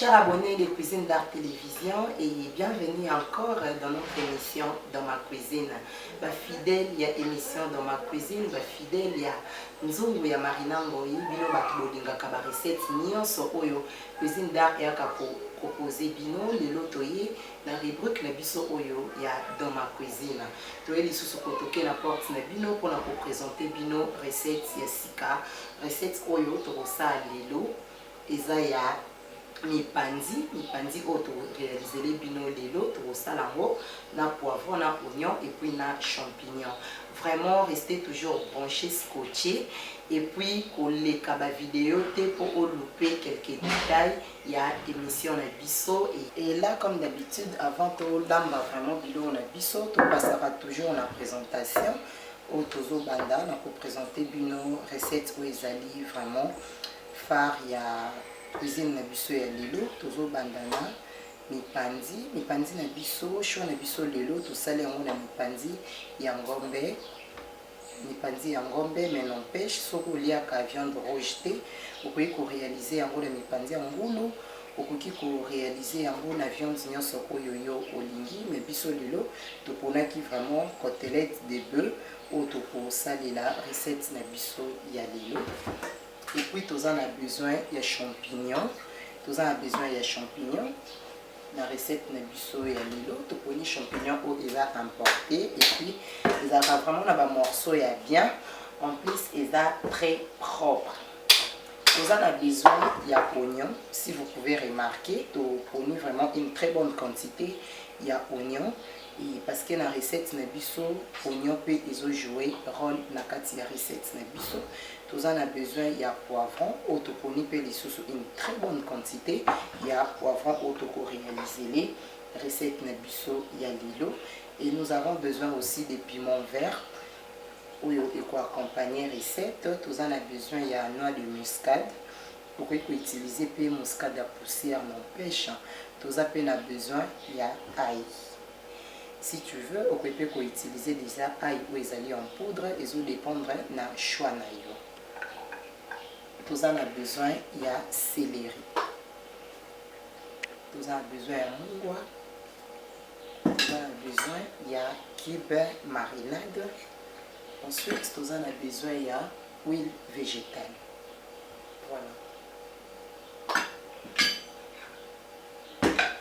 chers abonnés de Cuisine d'Art Télévision et bienvenue encore dans notre émission Dans ma cuisine. Fidèle, il y a émission Dans ma cuisine, fidèle, il y a Nzungu ya Marina Ngoyi, bino batubolinga kaba recette nyonso oyo Cuisine d'Art et proposer bino lelo toye na rubrique na biso oyo ya Dans ma cuisine. Toye lisusu kotoke na porte na bino pour présenter bino recette ya sika, recette oyo tokosa lelo eza ya mipanzi oyo réaliser les bino lelo tokosala yango na poivron na oignon et puis na champignon. Vraiment restez toujours branchés, scotchés et puis koleka ba vidéo te pour louper quelques détails il y a émission na biso et là comme d'habitude avant to lamba vraiment bilo na biso to passera toujours na présentation au tozo banda na ko présenter bino recette ou ezali vraiment phare ya cuisine na biso ya lelo tozo bandana mipanzi na biso choix na biso lelo tosali yango na mipanzi ya ngombe mais n'empêche soki oliaka viande rouge te okoki koréalize yango na mipanzi ya ngulu okoki koréalize yango na viande nyonso oyo yo olingi mais biso lelo toponaki vraiment côtelette de bœuf oyo tokosalela recette na biso ya lelo. Et puis, tu as besoin de champignons. Tu as besoin de champignons. La recette de biso et lilo, tu peux les champignons où ils ont emporté. Et puis, ils ont vraiment un morceau bien. En plus, ils sont très propres. Tu as besoin de oignons. Si vous pouvez remarquer, tu as vraiment une très bonne quantité de oignons. Et parce que la recette na biso oignon peut jouer rôle na kati ya recette na biso tous en a besoin il y a poivron autoponi peut une très bonne quantité il y a poivron auto réaliser les recettes na biso ya lilo et nous avons besoin aussi des piments verts ou pour accompagner recette tous en a besoin il y a noix de muscade pour utiliser peu muscade à poussière n'empêche tous a besoin il y a ail. Si tu veux, on peut utiliser déjà ail ou ezali en poudre et ça dépendre na choix na yo. Tous en a besoin, il y a céleri. Tous en a besoin de mungwa. Tous en a besoin, il y a cube marinade. Ensuite, tous en a besoin, il y a huile végétale. Voilà.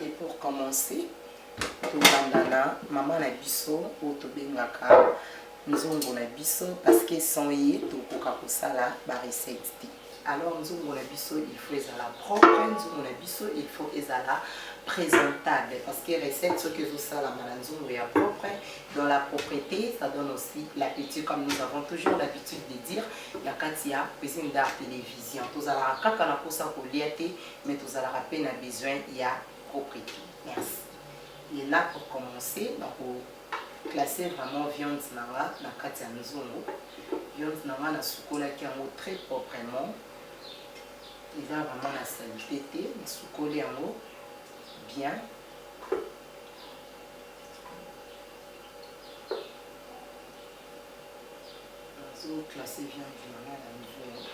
Et pour commencer, tobandana maman na biso ou tobengaka nzungu na biso parce que sans ye tokoka kosala ba recette. Alors nzungu na biso il faut ezala propre, nzungu na biso il faut ezala présentable parce que recette ce que vous sala na nzungu ya propre dans la propreté ça donne aussi l'appétit comme nous avons toujours l'habitude de dire la katia Cuisine d'Art Télévision tozala kaka na posa kolia te mais tozala pe na besoin ya propreté. Merci. Et là pour commencer, donc classer vraiment viande nanga na kati ya nzungu. Viande nanga na sukola ki yango très proprement. Il va vraiment la saleté te, na sukoli yango bien. Nazo classer viande nanga na nzungu.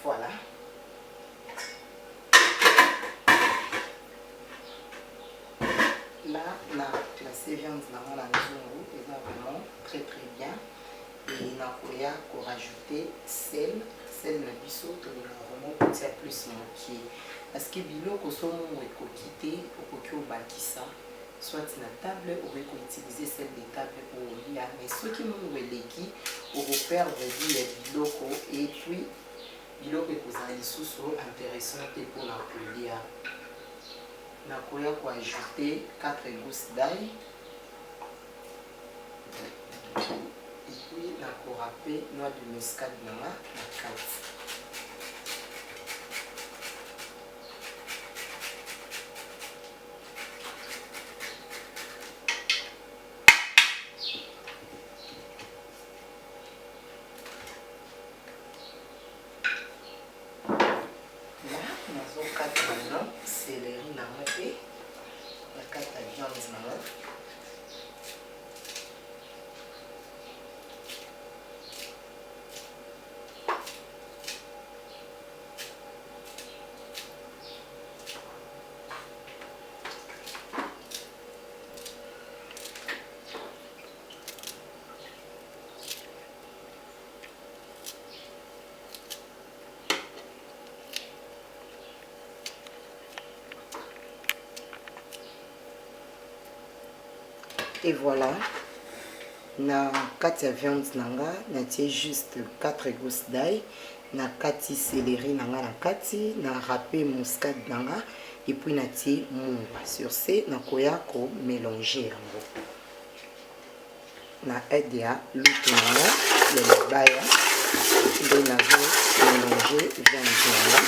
Voilà. Là, la classé viande na nzungu est vraiment très bien. Et na koya ko rajouter sel na biso to vraiment petit plus moitié. Parce que biloko somo ko quitter au kokyo bakisa soit na table ou ko utiliser celle de table pour lire mais ce qui nous relègue au perdre les biloko et puis biloko ekozala lisusu intéressant te pour la kolia. Nakoya ko ajouter 4 gousses d'ail et puis nako râper noix de muscade na kati. kata viande nanga. Et voilà, na kati ya viande nanga natie juste 4 gousses d'ail, na kati céleri nanga na kati, na râpé muscade nanga, et puis natie mungwa. Sur ce, nakoya ko mélanger yango. Na aide ya lutu nanga ya libaya, nde nazo mélanger viande nanga.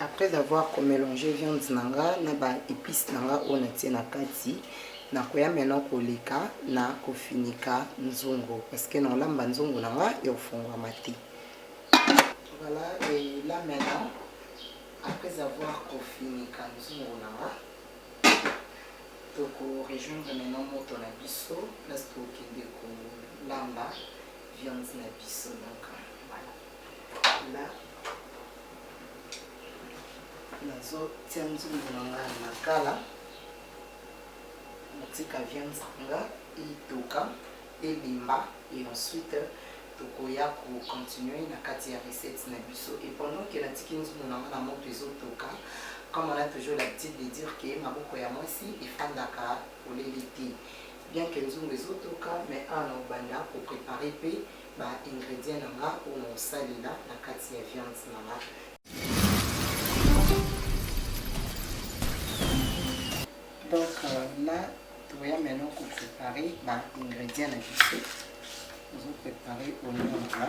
Après avoir mélangé viande nanga na ba épices nanga on a na kati na koya maintenant koleka na kofinika nzungu parce que non lamba nzungu nanga et au fond mati. Voilà, et là maintenant après avoir kofinika nzungu nanga toko rejoindre maintenant moto na biso place to kende ko lamba viande na biso donc voilà. Là nazo tia nzungu nanga na kala natika viande nanga itoka elimba et ensuite tokoya ko continuer na kati ya recette na biso et pendant que natiki nzungu nanga na moto ezotoka comme on a toujours l'habitude de dire que maboko ya mwasi efandaka polele te bien que nzungu ezotoka mais ana obanda ko préparer pe ba ingrédients nanga oyo osalela na kati ya viande nanga. Donc là, tu vas maintenant préparer l'ingrédient à biscuit. Nous allons préparer oignon là.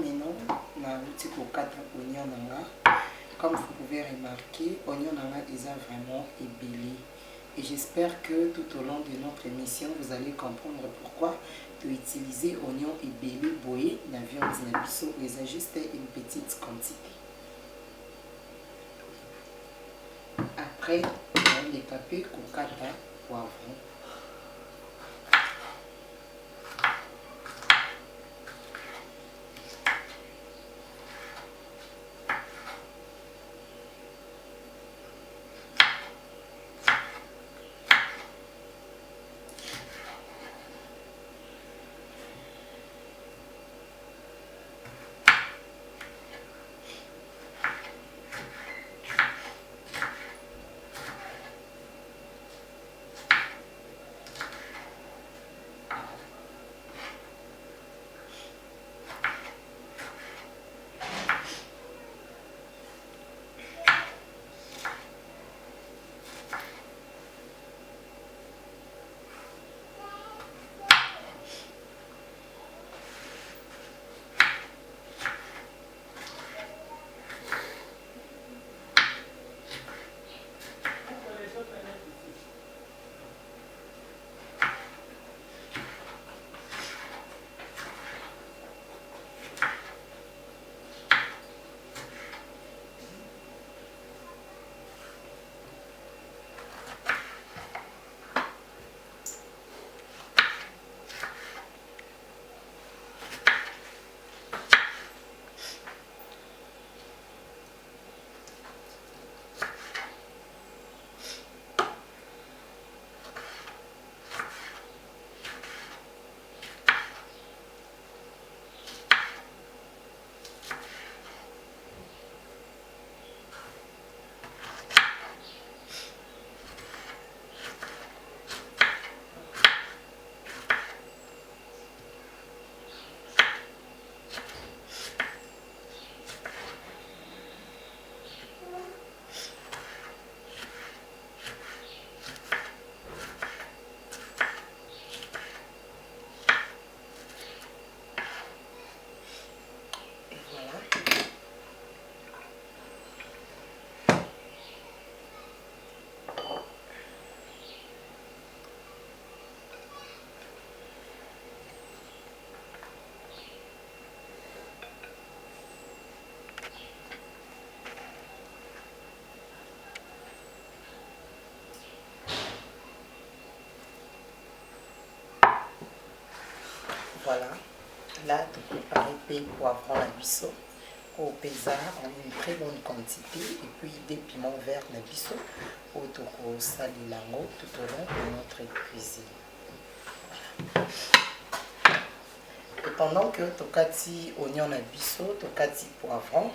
maintenant na outil kokata oignon nanga. Comme vous pouvez remarquer, oignon nanga est vraiment ébélé. Et j'espère que tout au long de notre émission, vous allez comprendre pourquoi tu utiliser oignon ébélé boyé dans la viande na biso, mais juste une petite quantité. Après, on va décaper kokata poivron. Voilà, là tu prépares le poivron à biseau au pesa en une très bonne quantité et puis des piments verts à biseau au toko salilango tout au long de notre cuisine. Et pendant que tokati oignon à biseau, tokati poivron,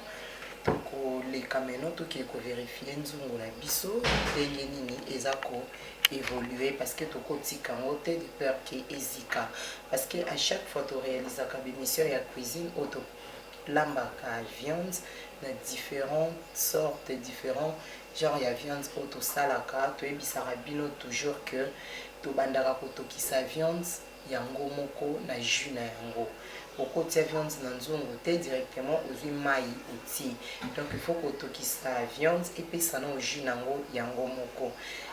toko les kameno to qui ko vérifier nzungu na biso ndenge nini ezako évoluer parce que toko tika ngote de peur que ezika parce que à chaque fois tu réalises une émission ya cuisine auto lambaka viande na différentes sortes différents genre ya viande auto salaka to ebisaka bino toujours que to bandaka ko tokisa viande yango moko na jus na yango. Au tia viande na nzungu te directement aux mai outil. Donc il faut que tu sa viande et puis ça au jus nango yango moko.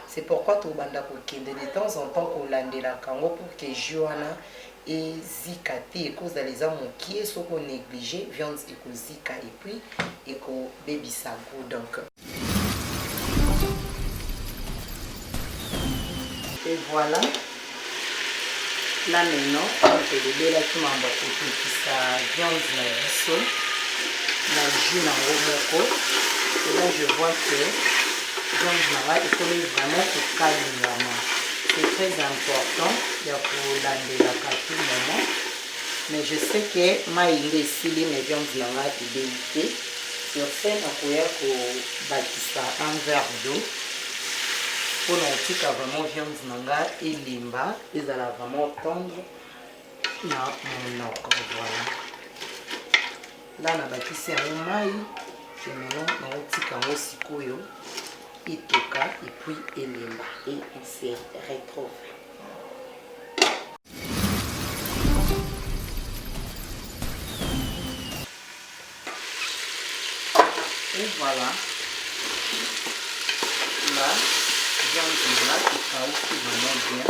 C'est pourquoi tu banda ko kende de temps en temps ko landela kango pour que joana et zika te cause les hommes qui est ce qu'on négligé viande et ko zika et puis et ko baby sa goût donc. Et voilà. Là maintenant, on fait le bel qui m'a qui sa viande na biso, na jus na moko. Et là je vois que viande na il faut vraiment que calme. C'est très important pour l'andela à tout moment. Mais je sais que ma il est silé mais viande na est délicate. Sur scène on peut bâtir un verre d'eau. Pour l'antique vraiment viande nanga et limba ils allaient vraiment tendre na mon voilà là na bâtisse un maï et maintenant na antique en sikoyo itoka et puis elimba et on se retrouve. Et voilà. Là, viande là qui caoutchouc vraiment bien.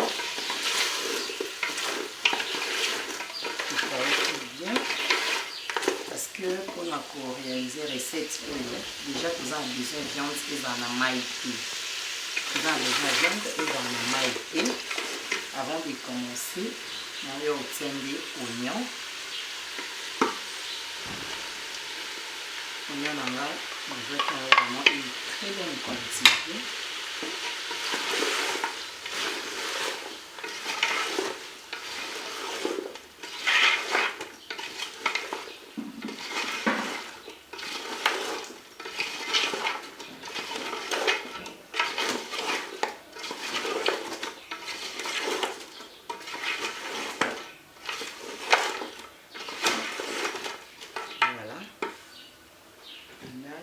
Qui caoutchouc bien. Parce que pour réaliser recette, déjà vous avez besoin de viande et de maïté. Vous avez besoin de viande et de maïté. Avant de commencer, on va obtenir des oignons. Oignons, on va vraiment une très bonne quantité.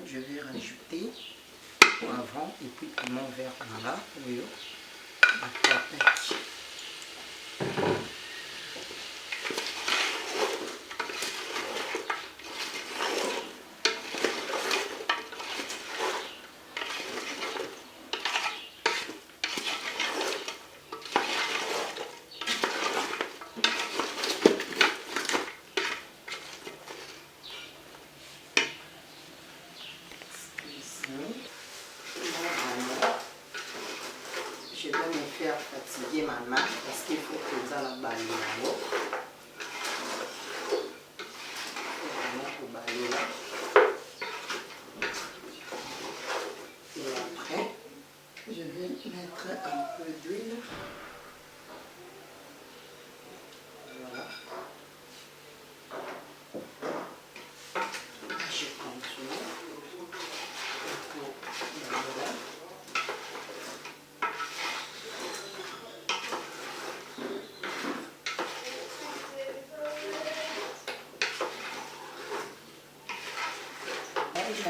Je vais rajouter poivron et puis piment vert là. Oui, je vais me faire fatiguer ma main parce qu'il faut que ça la balle là. Vraiment pour baller là. Et après, je vais mettre un peu d'huile. Voilà. Je continue. Voilà.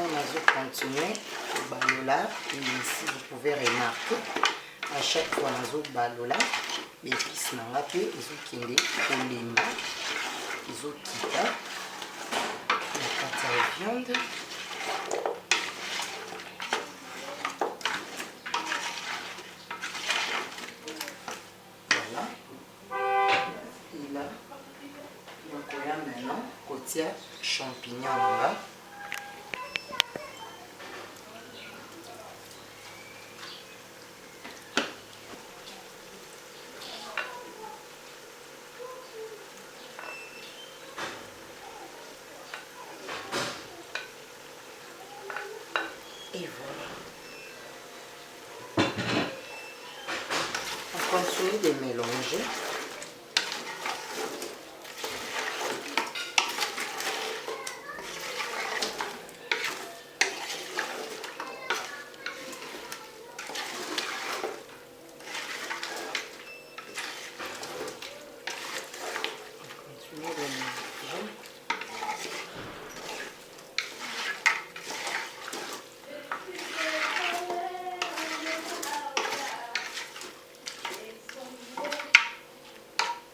On va continuer le balola et ici vous pouvez remarquer à chaque fois dans le balola les épices n'ont pas pu ils ont quitté kolemba ils ont quitté la pâte à viande. Voilà. Et là donc on a maintenant côté champignons là. Et voilà. On continue de mélanger.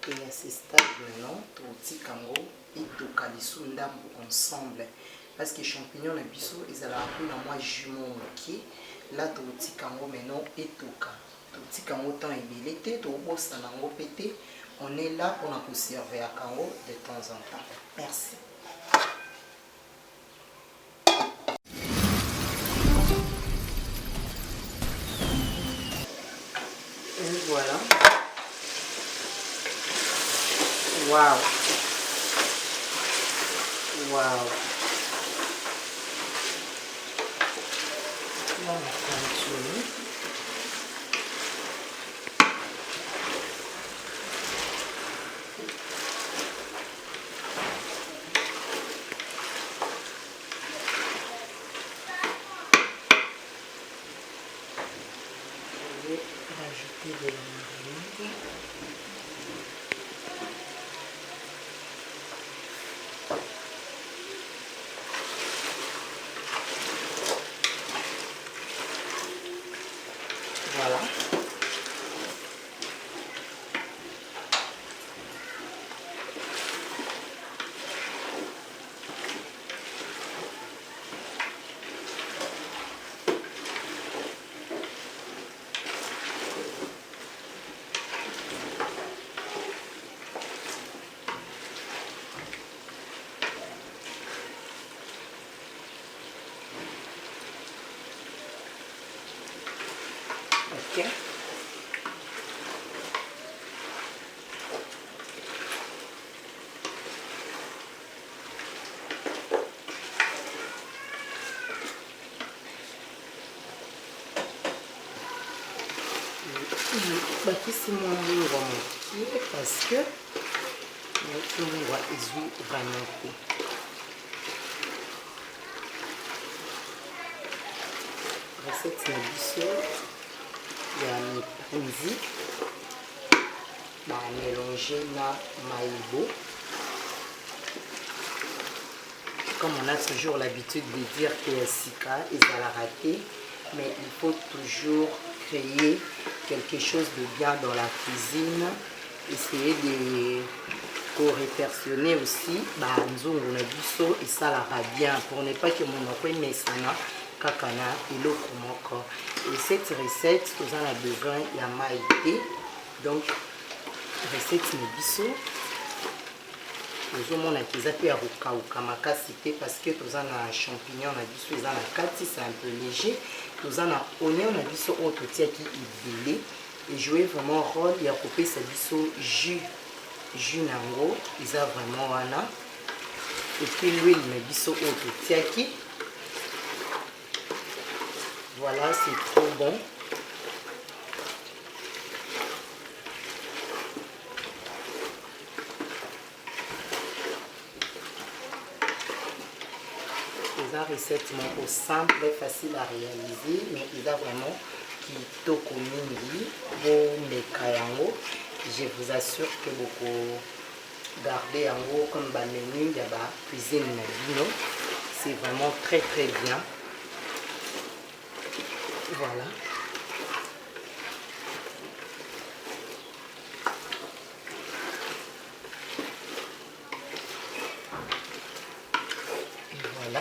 Et à ce stade maintenant, tout kango et tout kalisu ndambu ensemble. Parce que les champignons, les bisous, ils allaient appeler dans moi jumeau qui là tout kango maintenant et tout ka. Tout kango temps et bilité, tout boss nango pété. On est là pour nous servir à kango de temps en temps. Merci. Et voilà. Waouh! Waouh! Là, on continue. Je vais rajouter de la marinade. Voilà. moke. Bakisi mwa mbungwa mokie parce que mbungwa ezwi vraiment te. Recette na biso ya mipanzi mélanger na maïbo. Comme on a toujours l'habitude de dire que sika est à la ratée, mais il faut toujours créer quelque chose de bien dans la cuisine, essayer de co-répertionner aussi nzungu na biso et ça la bien pour ne pas que mon open mesana kakana eloko moko. Et cette recette vous en a besoin ya maïté, donc recette na biso ozomona kiza pe ya kokauka makasi te parce que toza na champignon na biso eza na kati, c'est un peu léger. Toza na oignon na biso oyo totiaki ebele et jouer vraiment rôle ya kopesa biso jus nango eza vraiment wana. Et puis l'huile na biso oyo totiaki, voilà, c'est trop bon. Recette moko simple, facile à réaliser, mais il a vraiment kitoko mingi bon mekayango. Je vous assure que beaucoup garder yango comme ba menu ya ba cuisine na bino, c'est vraiment très bien. Voilà. Et voilà.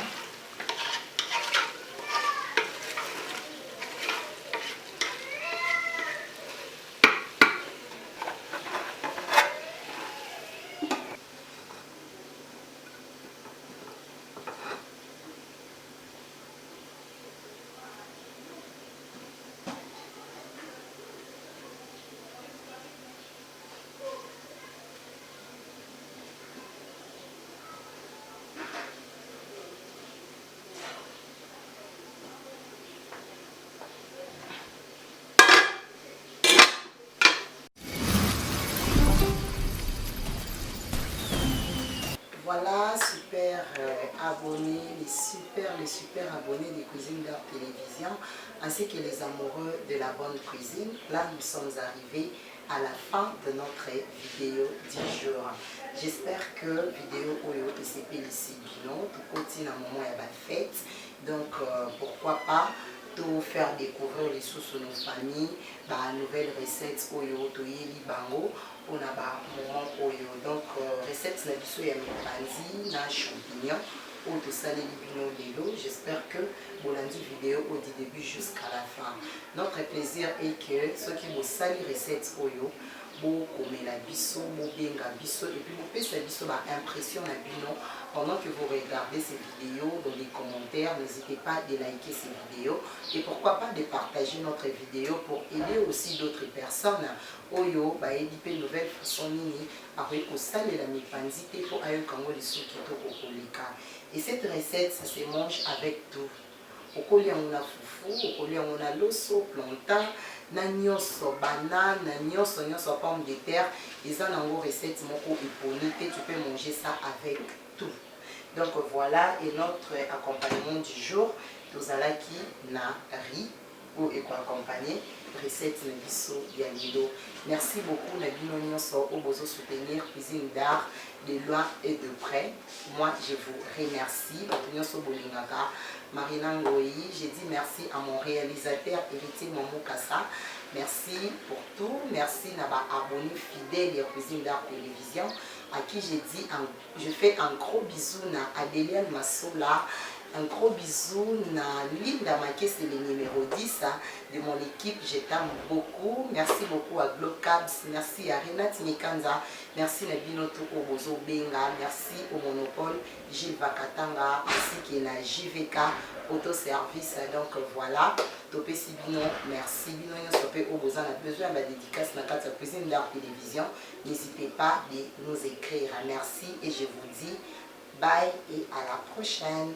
Voilà, super abonnés, les super abonnés des Cuisine d'Art Télévision, ainsi que les amoureux de la bonne cuisine. Là, nous sommes arrivés à la fin de notre vidéo du jour. J'espère que la vidéo est ici bilan, tout continue à un moment et à la fête. Donc, pourquoi pas tout faire découvrir les sous sur nos familles, nouvelles recettes oyo toyeli bango pour na ba moment oyo. Donc recette na biso ya mipanzi na champignon ou de salé bino lelo. J'espère que vous avez vu vidéo du début jusqu'à la fin. Notre plaisir est que ceux qui vous salent recette oyo comme la biso, benga biso et puis vous pouvez la biso impression na bino pendant que vous regardez ces vidéos dans les commentaires. N'hésitez pas à liker ces vidéos et pourquoi pas de partager notre vidéo pour aider aussi d'autres personnes oyo édiper nouvelle façon nini avec au sale la mipanzi pour ayo kango les sous qui koleka. Et cette recette ça se mange avec tout. Okolia on a foufou, okolia on a loso, plantain, na nyonso banane, na nyonso pomme de terre. Ils ont une recette moko iponite, tu peux manger ça avec tout. Donc voilà, et notre accompagnement du jour, nous allons qui na riz pour accompagner recette na biso ya lilo. Merci beaucoup na bino nyonso au bozo soutenir Cuisine d'Art de loin et de près. Moi je vous remercie. Nyonso bolingaka Marina Ngoyi, j'ai dit merci à mon réalisateur Héritier Mamukasa. Merci pour tout. Merci à mes abonnés fidèles de Cuisine d'Art Télévision à qui je fais un gros bisou à Adéliane Massola. Un gros bisou à Linda Maké, c'est le numéro 10 de mon équipe. Je t'aime beaucoup. Merci beaucoup à Glocabs. Merci à Renate Nikanza. Merci à Binoto Obozo Benga. Merci au Monopole Gilles Vakatanga ainsi qui est la JVK Autoservice. Donc voilà, topé Sibino, merci. Bino Yosopé au besoin a besoin de dédicace dans la cuisine de la télévision. N'hésitez pas de nous écrire. Merci et je vous dis bye et à la prochaine.